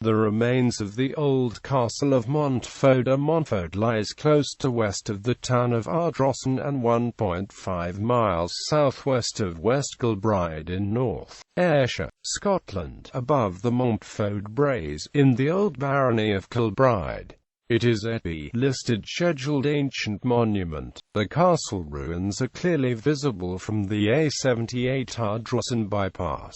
The remains of the old castle of Montfode or Monfode lies close to west of the town of Ardrossan and 1.5 miles southwest of West Kilbride in North Ayrshire, Scotland, above the Montfode Braes, in the old Barony of Kilbride. It is a B-listed scheduled ancient monument. The castle ruins are clearly visible from the A78 Ardrossan bypass.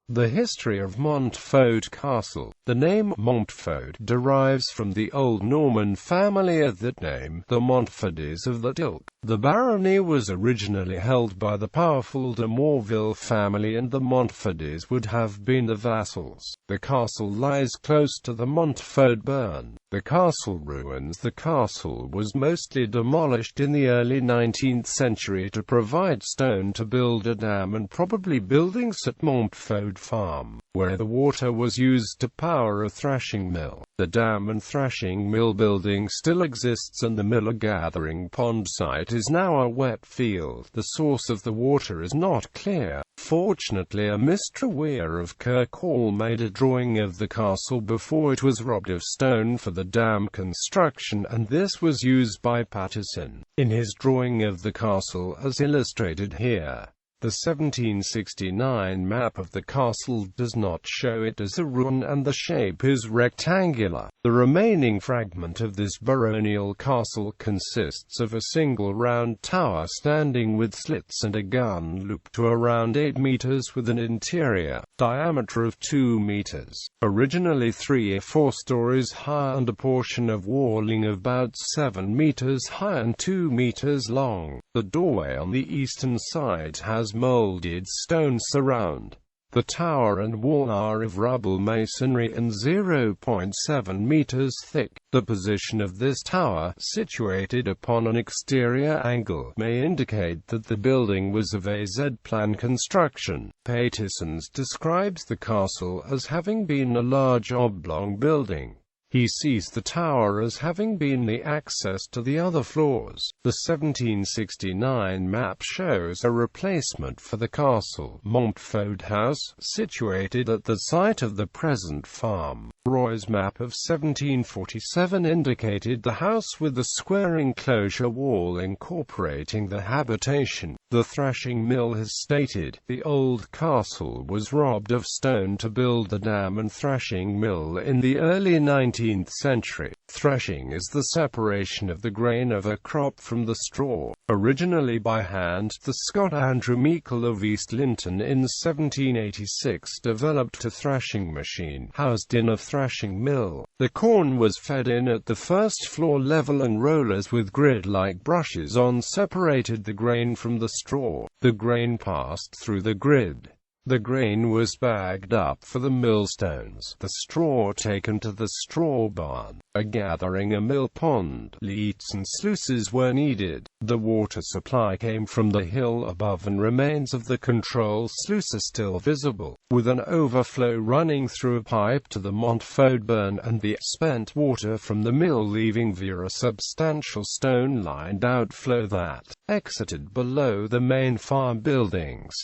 The history of Montfode Castle. The name Montfode derives from the old Norman family of that name, the Monfodes of that ilk. The barony was originally held by the powerful de Morville family, and the Monfodes would have been the vassals. The castle lies close to the Montfode burn. The castle ruins. The castle was mostly demolished in the early 19th century to provide stone to build a dam and probably buildings at Montfode Farm, where the water was used to power a thrashing mill. The dam and thrashing mill building still exists, and the miller gathering pond site is now a wet field. The source of the water is not clear. Fortunately, a Mr. Weir of Kirkwall made a drawing of the castle before it was robbed of stone for the dam construction, and this was used by Paterson in his drawing of the castle as illustrated here. The 1769 map of the castle does not show it as a ruin, and the shape is rectangular. The remaining fragment of this baronial castle consists of a single round tower standing with slits and a gun loop to around 8 meters with an interior diameter of 2 meters. Originally 3 or 4 stories high, and a portion of walling of about 7 meters high and 2 meters long. The doorway on the eastern side has molded stone surround. The tower and wall are of rubble masonry and 0.7 meters thick. The position of this tower, situated upon an exterior angle, may indicate that the building was of a Z-plan construction. Paterson describes the castle as having been a large oblong building. He sees the tower as having been the access to the other floors. The 1769 map shows a replacement for the castle, Montfode House, situated at the site of the present farm. Roy's map of 1747 indicated the house with a square enclosure wall incorporating the habitation. The thrashing mill has stated, the old castle was robbed of stone to build the dam and thrashing mill in the early 19th century. Threshing is the separation of the grain of a crop from the straw. Originally by hand, the Scot Andrew Meikle of East Linton in 1786 developed a thrashing machine housed in a thrashing mill. The corn was fed in at the first floor level, and rollers with grid-like brushes on separated the grain from the straw. The grain passed through the grid. The grain was bagged up for the millstones, the straw taken to the straw barn, a gathering, a mill pond. Leats and sluices were needed. The water supply came from the hill above, and remains of the control sluice are still visible, with an overflow running through a pipe to the Montfode burn, and the spent water from the mill leaving via a substantial stone-lined outflow that exited below the main farm buildings.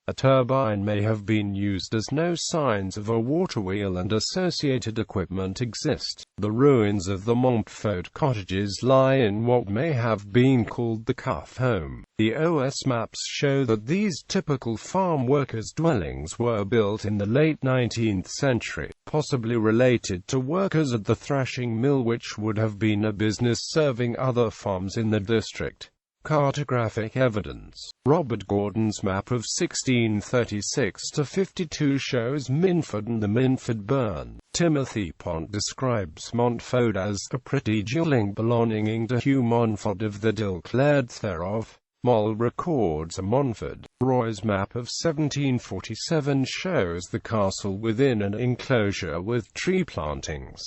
A turbine may have been used, as no signs of a water wheel and associated equipment exist. The ruins of the Montfode cottages lie in what may have been called the Cuff Home. The OS maps show that these typical farm workers' dwellings were built in the late 19th century, possibly related to workers at the thrashing mill, which would have been a business serving other farms in the district. Cartographic evidence. Robert Gordon's map of 1636-52 shows Minford and the Minford burn. Timothy Pont describes Montfode as a pretty dwelling belonging to Hugh Monfode of the ilk laird thereof. Moll records a Montfode. Roy's map of 1747 shows the castle within an enclosure with tree plantings.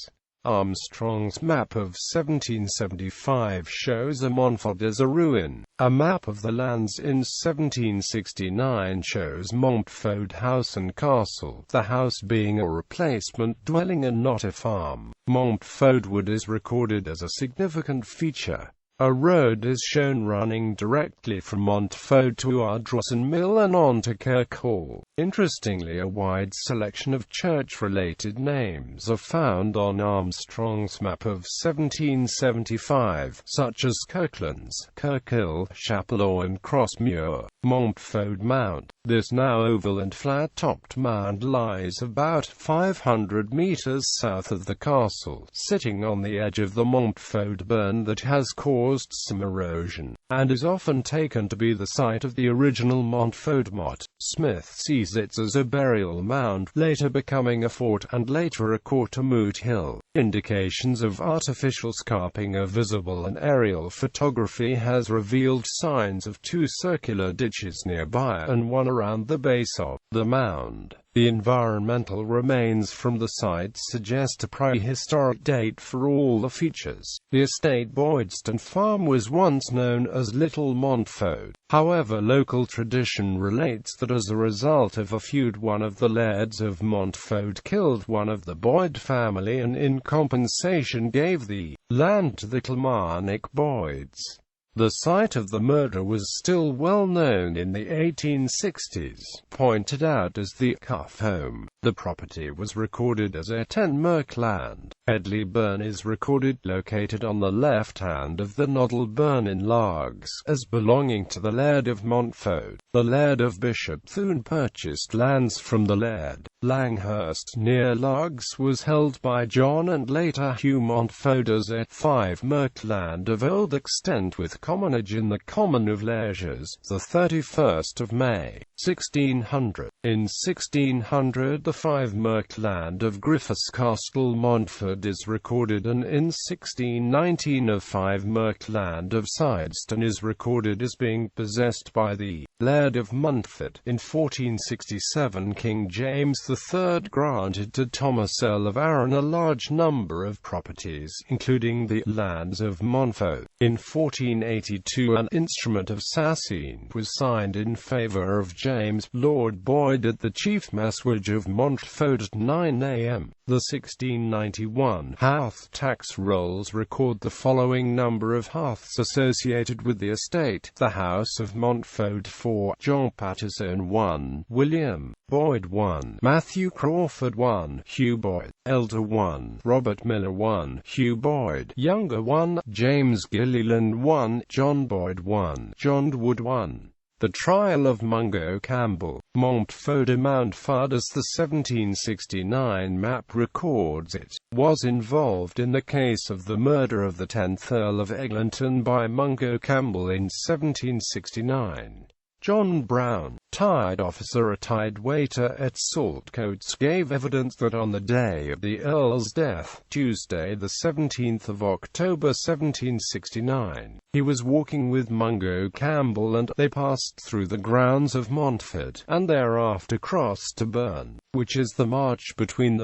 Armstrong's map of 1775 shows a Monfode as a ruin. A map of the lands in 1769 shows Montfode House and Castle, the house being a replacement dwelling and not a farm. Montfode Wood is recorded as a significant feature. A road is shown running directly from Montfode to Ardrossan Mill and on to Kirkhall. Interestingly, a wide selection of church-related names are found on Armstrong's map of 1775, such as Kirklands, Kirkhill, Chapel and Crossmuir. Montfode Mount. This now oval and flat-topped mound lies about 500 metres south of the castle, sitting on the edge of the Montfode burn that has caused some erosion, and is often taken to be the site of the original Montfode motte. Smith sees it as a burial mound, later becoming a fort and later a court to Moot Hill. Indications of artificial scarping are visible, and aerial photography has revealed signs of two circular ditches nearby and one around the base of the mound. The environmental remains from the site suggest a prehistoric date for all the features. The estate Boydstone Farm was once known as Little Montfode. However, local tradition relates that as a result of a feud, one of the lairds of Montfode killed one of the Boyd family and in compensation gave the land to the Kilmarnock Boyds. The site of the murder was still well known in the 1860s, pointed out as the Cuff Home. The property was recorded as a 10-merk land. Headley Burn is recorded located on the left hand of the Noddle Burn in Largs as belonging to the Laird of Montfode. The Laird of Bishop Thune purchased lands from the Laird. Langhurst near Largs was held by John and later Hugh Montfode as a 5-merk land of old extent with commonage in the Common of Leisures, the 31st of May, 1600. In 1600 the 5-merk land of Griffiths Castle Montford is recorded, and in 1619 a 5-merk land of Sidestone is recorded as being possessed by the Laird of Montford. In 1467 King James III granted to Thomas Earl of Arran a large number of properties, including the lands of Monfode. In 1482 an instrument of Sassin was signed in favour of James Lord Boyd at the chief messuage of Montfode at 9 a.m. The 1691 hearth tax rolls record the following number of hearths associated with the estate: the House of Montfode 4, John Paterson 1, William Boyd 1, Matthew Crawford 1, Hugh Boyd, Elder 1, Robert Miller 1, Hugh Boyd, Younger 1, James Gilliland 1, John Boyd 1, John Wood 1. The trial of Mungo Campbell, Montfode Mountford as the 1769 map records it, was involved in the case of the murder of the 10th Earl of Eglinton by Mungo Campbell in 1769. John Brown, tied officer, a tied waiter at Saltcoats, gave evidence that on the day of the Earl's death, Tuesday the 17th of October 1769, he was walking with Mungo Campbell and they passed through the grounds of Montford, and thereafter crossed to Burn, which is the march between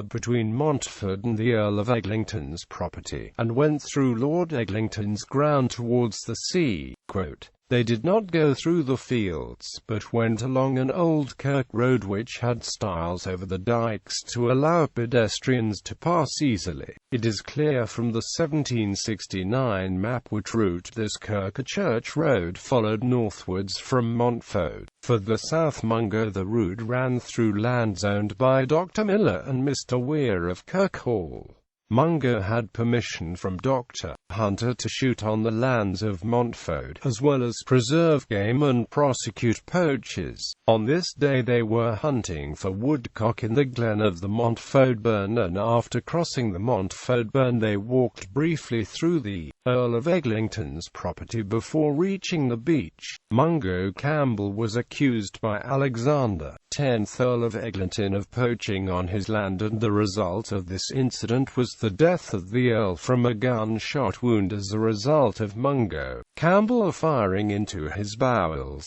Montford and the Earl of Eglinton's property, and went through Lord Eglinton's ground towards the sea. Quote, "They did not go through the fields, but went along an old kirk road which had stiles over the dykes to allow pedestrians to pass easily. It is clear from the 1769 map which route this kirk church road followed northwards from Montfode. For the South Mungo the route ran through lands owned by Dr. Miller and Mr. Weir of Kirkhall. Mungo had permission from Dr. Hunter to shoot on the lands of Montfode, as well as preserve game and prosecute poachers. On this day they were hunting for woodcock in the glen of the Montfode Burn, and after crossing the Montfode Burn they walked briefly through the Earl of Eglinton's property before reaching the beach. Mungo Campbell was accused by Alexander, 10th Earl of Eglinton, of poaching on his land, and the result of this incident was the death of the Earl from a gunshot wound as a result of Mungo Campbell firing into his bowels.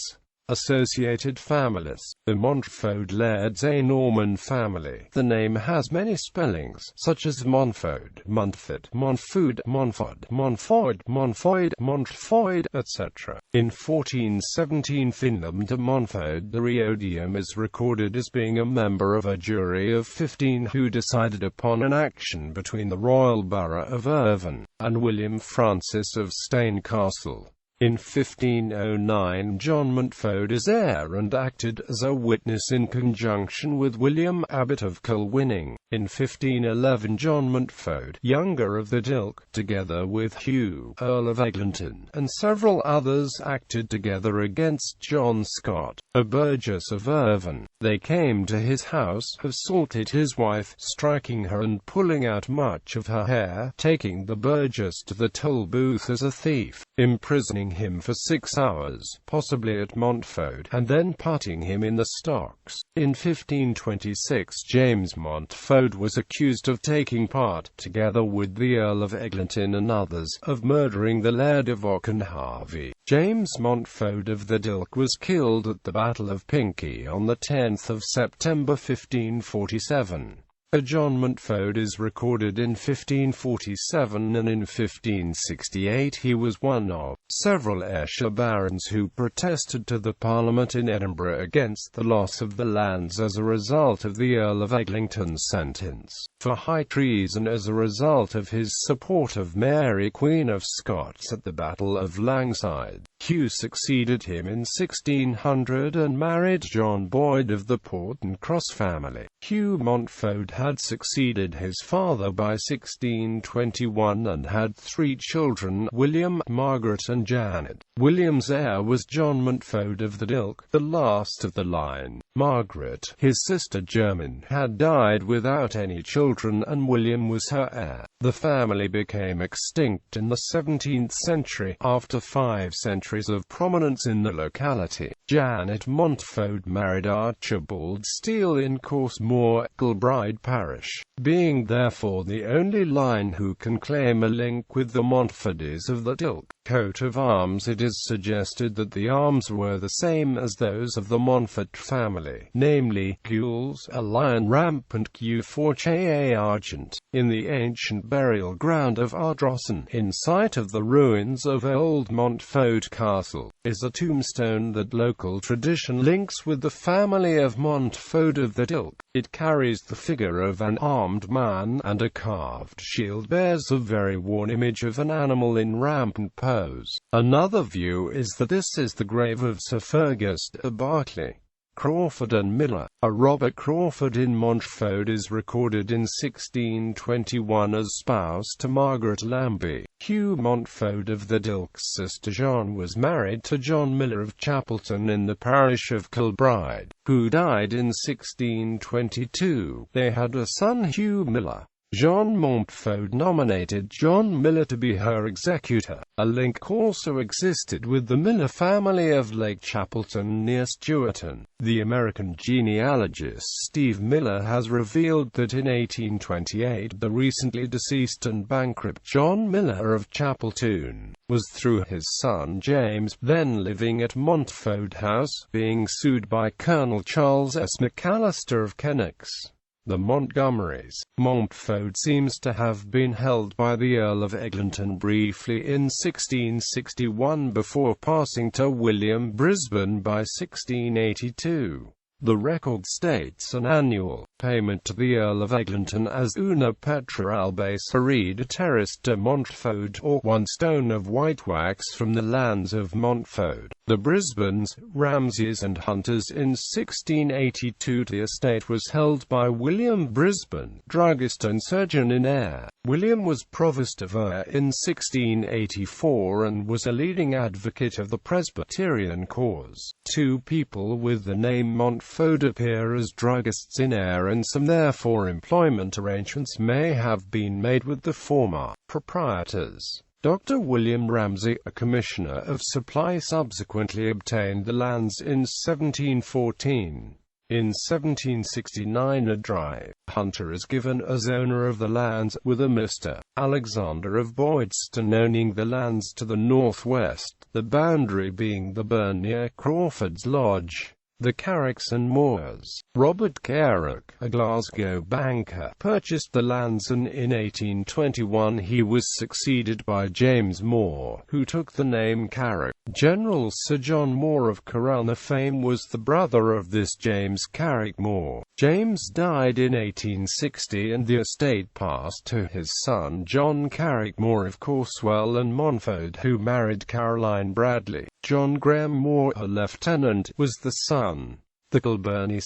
Associated families. The Montfode lairds a Norman family. The name has many spellings, such as Monfode, Montford, Monfode, Monfode, Monfode, Monfode, Montfode, etc. In 1417 Finlam de Montfode the Reodium is recorded as being a member of a jury of 15 who decided upon an action between the royal borough of Irvine and William Francis of Stane Castle. In 1509 John Montfode is heir and acted as a witness in conjunction with William Abbot of Kilwinning. In 1511 John Montfode, younger of the Dilk, together with Hugh, Earl of Eglinton, and several others acted together against John Scott, a burgess of Irvine. They came to his house, assaulted his wife, striking her and pulling out much of her hair, taking the burgess to the toll booth as a thief, imprisoning him for 6 hours, possibly at Montfode, and then putting him in the stocks. In 1526 James Montfode was accused of taking part, together with the Earl of Eglinton and others, of murdering the Laird of Auchenharvie. James Montfode of the Dilk was killed at the Battle of Pinkie on the 10th of September 1547. A John Montfode is recorded in 1547 and in 1568 he was one of several Ayrshire barons who protested to the Parliament in Edinburgh against the loss of the lands as a result of the Earl of Eglinton's sentence for high treason as a result of his support of Mary Queen of Scots at the Battle of Langside. Hugh succeeded him in 1600 and married John Boyd of the Porton Cross family. Hugh Montfode had succeeded his father by 1621 and had 3 children, William, Margaret and Janet. William's heir was John Montfode of the Dilk, the last of the line. Margaret, his sister German, had died without any children and William was her heir. The family became extinct in the 17th century, after 5 centuries of prominence in the locality. Janet Montfode married Archibald Steele in Coursemoor, Kilbride parish, being therefore the only line who can claim a link with the Montfodes of the Dilk. Coat of arms. It is suggested that the arms were the same as those of the Montfode family, namely, gules, a lion rampant gue forche a argent. In the ancient burial ground of Ardrossan, in sight of the ruins of old Montfode Castle, is a tombstone that local tradition links with the family of Montfode of the Dilk. It carries the figure of an armed man, and a carved shield bears a very worn image of an animal in rampant pose. Another view is that this is the grave of Sir Fergus de Berkeley. Crawford and Miller. A Robert Crawford in Montfode is recorded in 1621 as spouse to Margaret Lambie. Hugh Montfode of the Dilk's sister Jean was married to John Miller of Chapelton in the parish of Kilbride, who died in 1622. They had a son, Hugh Miller. Jean Montfode nominated John Miller to be her executor. A link also existed with the Miller family of Lake Chapelton near Stewarton. The American genealogist Steve Miller has revealed that in 1828 the recently deceased and bankrupt John Miller of Chapelton was, through his son James, then living at Montfode House, being sued by Colonel Charles S. McAllister of Kennox. The Montgomerys. Montfode seems to have been held by the Earl of Eglinton briefly in 1661 before passing to William Brisbane by 1682. The record states an annual payment to the Earl of Eglinton as una petra albase herida terrace de Montfode, or 1 stone of white wax from the lands of Montfode. The Brisbanes, Ramsays and Hunters in 1682. The estate was held by William Brisbane, druggist and surgeon in Ayr. William was Provost of Ayr in 1684 and was a leading advocate of the Presbyterian cause. 2 people with the name Montfode appear as druggists in Ayr, and some therefore employment arrangements may have been made with the former proprietors. Dr. William Ramsay, a commissioner of supply, subsequently obtained the lands in 1714. In 1769 a dry hunter is given as owner of the lands, with a Mr. Alexander of Boydstone owning the lands to the northwest, the boundary being the burn near Crawford's Lodge. The Carricks and Moors. Robert Carrick, a Glasgow banker, purchased the lands, and in 1821 he was succeeded by James Moore, who took the name Carrick. General Sir John Moore of Corunna fame was the brother of this James Carrick Moore. James died in 1860 and the estate passed to his son John Carrick Moore of Corswell and Monfode, who married Caroline Bradley. John Graham Moore, a lieutenant, was the son. The Kilburnie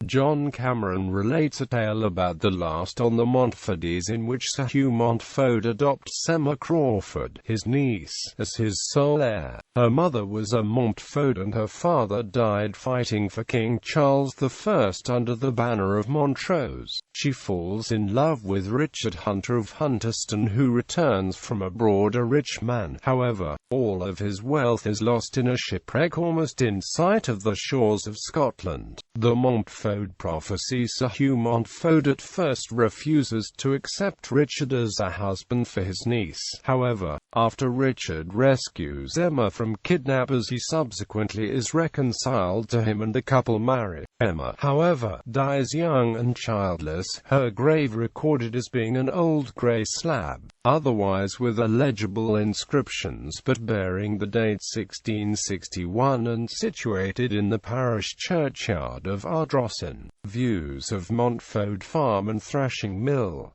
John Cameron relates a tale about the last on the Montfodes, in which Sir Hugh Montfode adopts Emma Crawford, his niece, as his sole heir. Her mother was a Montfode and her father died fighting for King Charles I under the banner of Montrose. She falls in love with Richard Hunter of Hunterston, who returns from abroad a rich man. However, all of his wealth is lost in a shipwreck almost in sight of the shores of Scotland. The Montfode prophecy. Sir Hugh Montfode at first refuses to accept Richard as a husband for his niece. However, after Richard rescues Emma from kidnappers, he subsequently is reconciled to him and the couple marry. Emma, however, dies young and childless, her grave recorded as being an old grey slab, otherwise with illegible inscriptions but bearing the date 1661 and situated in the parish churchyard of Ardrossan. Views of Montfode Farm and Thrashing Mill.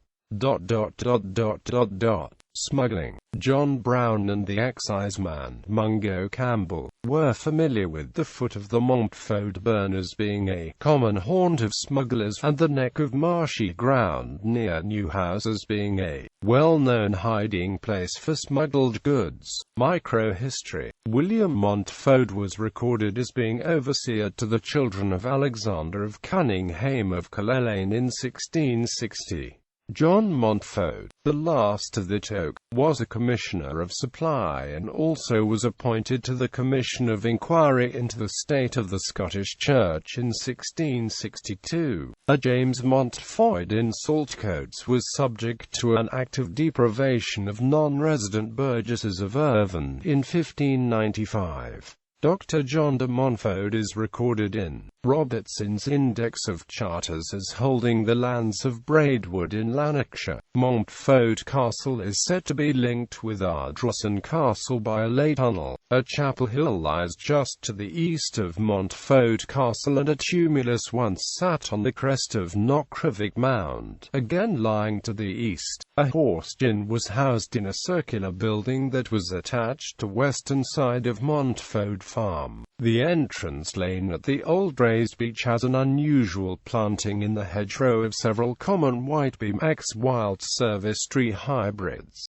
Smuggling. John Brown and the exciseman, Mungo Campbell, were familiar with the foot of the Montfode burn as being a common haunt of smugglers, and the neck of marshy ground near Newhouse as being a well-known hiding place for smuggled goods. Microhistory. William Montfode was recorded as being overseer to the children of Alexander of Cunningham of Culleane in 1660. John Montfode, the last of the Toke, was a commissioner of supply and also was appointed to the Commission of Inquiry into the state of the Scottish Church in 1662. A James Montfode in Saltcoats was subject to an act of deprivation of non-resident burgesses of Irvine in 1595. Dr. John de Montfode is recorded in Robertson's Index of Charters as holding the lands of Braidwood in Lanarkshire. Montfode Castle is said to be linked with Ardrossan Castle by a lay tunnel. A chapel hill lies just to the east of Montfode Castle, and a tumulus once sat on the crest of Knockravik Mound, again lying to the east. A horse inn was housed in a circular building that was attached to western side of Montfode Farm. The entrance lane at the Old Braes Beach has an unusual planting in the hedgerow of several common whitebeam X Wild Service tree hybrids.